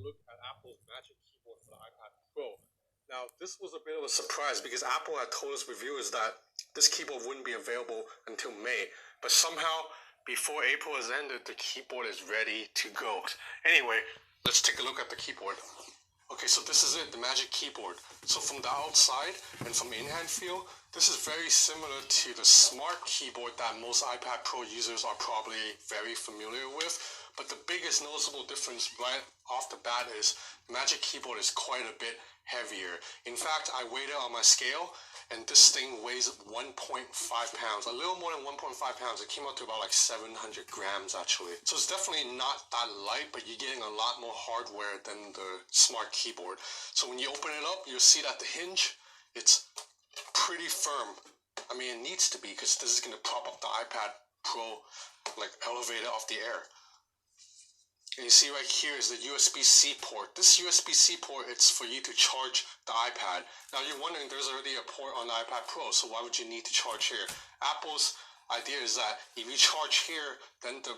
look at Apple's Magic Keyboard for the iPad Pro. Now, this was a bit of a surprise because Apple had told us reviewers that this keyboard wouldn't be available until May, but somehow before April has ended, the keyboard is ready to go. Anyway, let's take a look at the keyboard. Okay, so this is it, the Magic Keyboard. So from the outside and from the in-hand feel, this is very similar to the Smart Keyboard that most iPad Pro users are probably very familiar with. But the biggest noticeable difference right off the bat is the Magic Keyboard is quite a bit heavier. In fact, I weighed it on my scale, and this thing weighs 1.5 pounds, a little more than 1.5 pounds. It came out to about like 700 grams actually. So it's definitely not that light, but you're getting a lot more hardware than the Smart Keyboard. So when you open it up, you'll see that the hinge, it's pretty firm. I mean, it needs to be because this is going to prop up the iPad Pro, like elevate it off the air. And you see right here is the USB-C port. This USB-C port, it's for you to charge the iPad. Now you're wondering, there's already a port on the iPad Pro, so why would you need to charge here? Apple's idea is that if you charge here, then the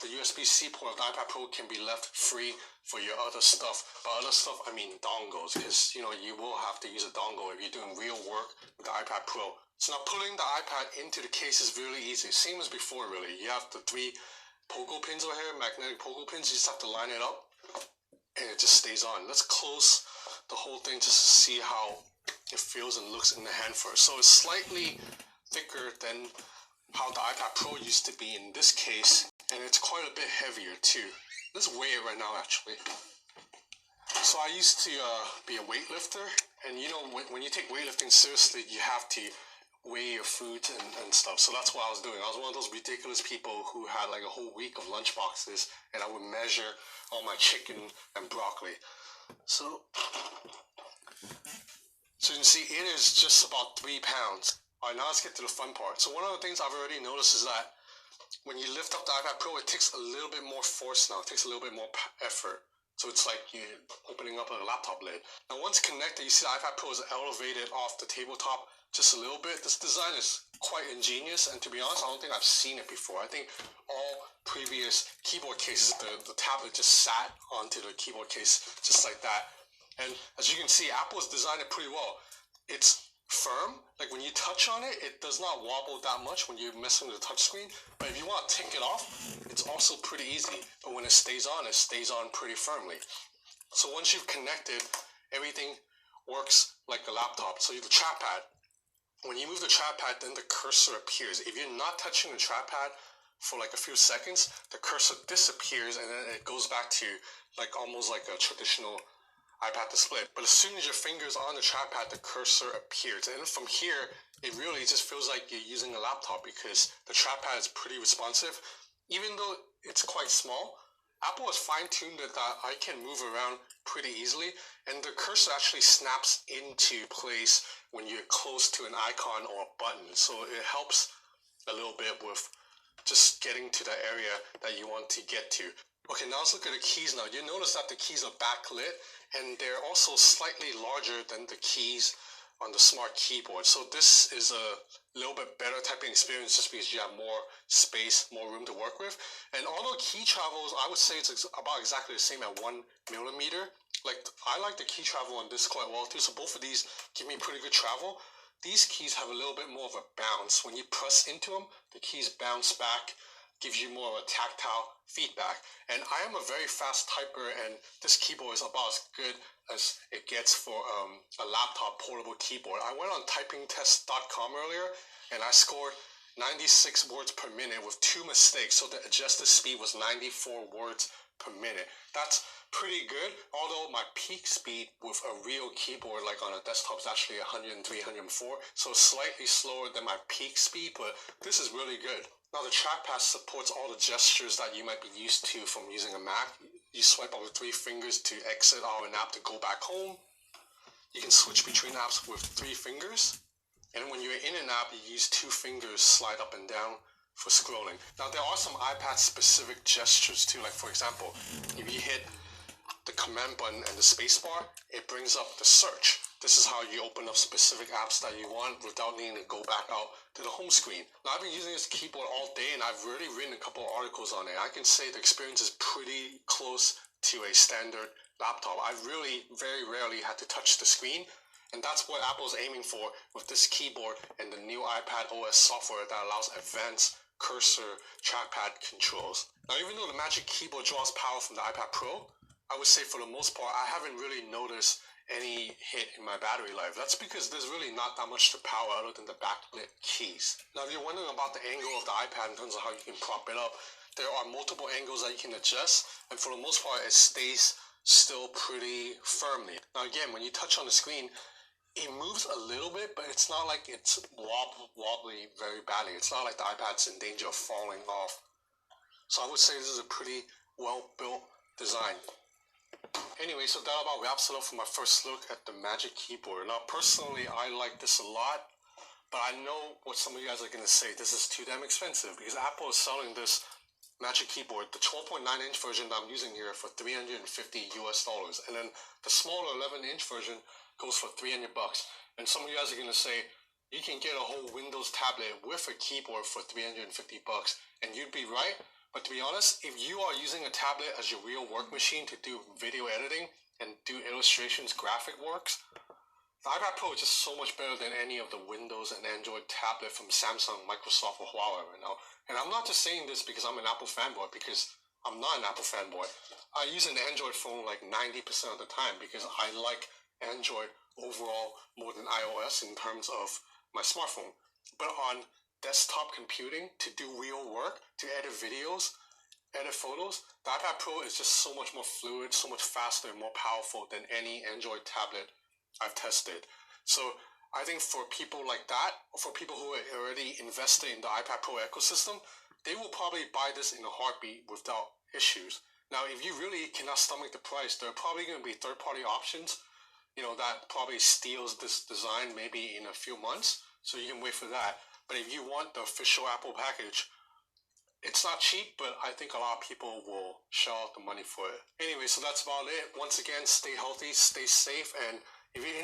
USB-C port of the iPad Pro can be left free for your other stuff. By other stuff, I mean dongles, because you will have to use a dongle if you're doing real work with the iPad Pro. So now pulling the iPad into the case is really easy. Same as before, really. You have the 3 pogo pins over here, magnetic pogo pins. You just have to line it up and it just stays on. Let's close the whole thing just to see how it feels and looks in the hand first. So it's slightly thicker than how the iPad Pro used to be in this case, and it's quite a bit heavier too. Let's weigh it right now actually. So I used to be a weightlifter, and when you take weightlifting seriously, you have to weigh your food and stuff. So that's what I was doing. I was one of those ridiculous people who had like a whole week of lunch boxes, and I would measure all my chicken and broccoli. So you can see it is just about 3 pounds. Alright, now let's get to the fun part. So one of the things I've already noticed is that when you lift up the iPad Pro, it takes a little bit more force now. It takes a little bit more effort. So it's like you're opening up a laptop lid. Now once connected, you see the iPad Pro is elevated off the tabletop just a little bit. This design is quite ingenious, and to be honest, I don't think I've seen it before. I think all previous keyboard cases, the tablet just sat onto the keyboard case just like that. And as you can see, Apple's designed it pretty well. It's firm, like when you touch on it, it does not wobble that much when you're messing with the touchscreen. But if you want to take it off, it's also pretty easy. But when it stays on pretty firmly. So once you've connected, everything works like a laptop. So you have the trackpad. When you move the trackpad, then the cursor appears. If you're not touching the trackpad for like a few seconds, the cursor disappears and then it goes back to like almost like a traditional iPad display. But as soon as your finger's on the trackpad, the cursor appears. And from here, it really just feels like you're using a laptop because the trackpad is pretty responsive. Even though it's quite small, Apple has fine-tuned it that I can move around pretty easily, and the cursor actually snaps into place when you're close to an icon or a button. So it helps a little bit with just getting to the area that you want to get to. Okay, now let's look at the keys now. You'll notice that the keys are backlit, and they're also slightly larger than the keys on the Smart Keyboard. So this is a little bit better typing experience just because you have more space, more room to work with. And although key travels, I would say it's about exactly the same at 1 millimeter. Like, I like the key travel on this quite well too. So both of these give me pretty good travel. These keys have a little bit more of a bounce. When you press into them, the keys bounce back, gives you more of a tactile feedback. And I am a very fast typer, and this keyboard is about as good as it gets for a laptop portable keyboard. I went on typingtest.com earlier, and I scored 96 words per minute with 2 mistakes. So the adjusted speed was 94 words per minute. That's pretty good, although my peak speed with a real keyboard like on a desktop is actually 103, 104, so slightly slower than my peak speed, but this is really good. Now the trackpad supports all the gestures that you might be used to from using a Mac. You swipe up with 3 fingers to exit out an app to go back home. You can switch between apps with 3 fingers. And when you're in an app, you use 2 fingers, slide up and down for scrolling. Now there are some iPad specific gestures too, like for example, if you hit the command button and the spacebar, it brings up the search. This is how you open up specific apps that you want without needing to go back out to the home screen. Now I've been using this keyboard all day, and I've already written a couple of articles on it. I can say the experience is pretty close to a standard laptop. I really very rarely had to touch the screen, and that's what Apple's aiming for with this keyboard and the new iPad OS software that allows advanced cursor trackpad controls. Now, even though the Magic Keyboard draws power from the iPad Pro, I would say for the most part, I haven't really noticed any hit in my battery life. That's because there's really not that much to power other than the backlit keys. Now, if you're wondering about the angle of the iPad in terms of how you can prop it up, there are multiple angles that you can adjust, and for the most part, it stays still pretty firmly. Now, again, when you touch on the screen, it moves a little bit, but it's not like it's wobbly very badly. It's not like the iPad's in danger of falling off. So I would say this is a pretty well-built design. Anyway, so that about wraps it up for my first look at the Magic Keyboard. Now, personally, I like this a lot, but I know what some of you guys are going to say. This is too damn expensive because Apple is selling this Magic Keyboard, the 12.9-inch version that I'm using here, for $350 US, and then the smaller 11-inch version goes for $300. And some of you guys are going to say, you can get a whole Windows tablet with a keyboard for $350, and you'd be right. But to be honest, if you are using a tablet as your real work machine to do video editing and do illustrations, graphic works, the iPad Pro is just so much better than any of the Windows and Android tablet from Samsung, Microsoft, or Huawei right now. And I'm not just saying this because I'm an Apple fanboy, because I'm not an Apple fanboy. I use an Android phone like 90% of the time because I like Android overall more than iOS in terms of my smartphone. But on desktop computing, to do real work, to edit videos, edit photos, the iPad Pro is just so much more fluid, so much faster, and more powerful than any Android tablet I've tested. So I think for people like that, or for people who are already invested in the iPad Pro ecosystem, they will probably buy this in a heartbeat without issues. Now, if you really cannot stomach the price, there are probably going to be third-party options, that probably steals this design maybe in a few months, so you can wait for that. But if you want the official Apple package, it's not cheap, but I think a lot of people will shell out the money for it. Anyway, so that's about it. Once again, stay healthy, stay safe, and if you're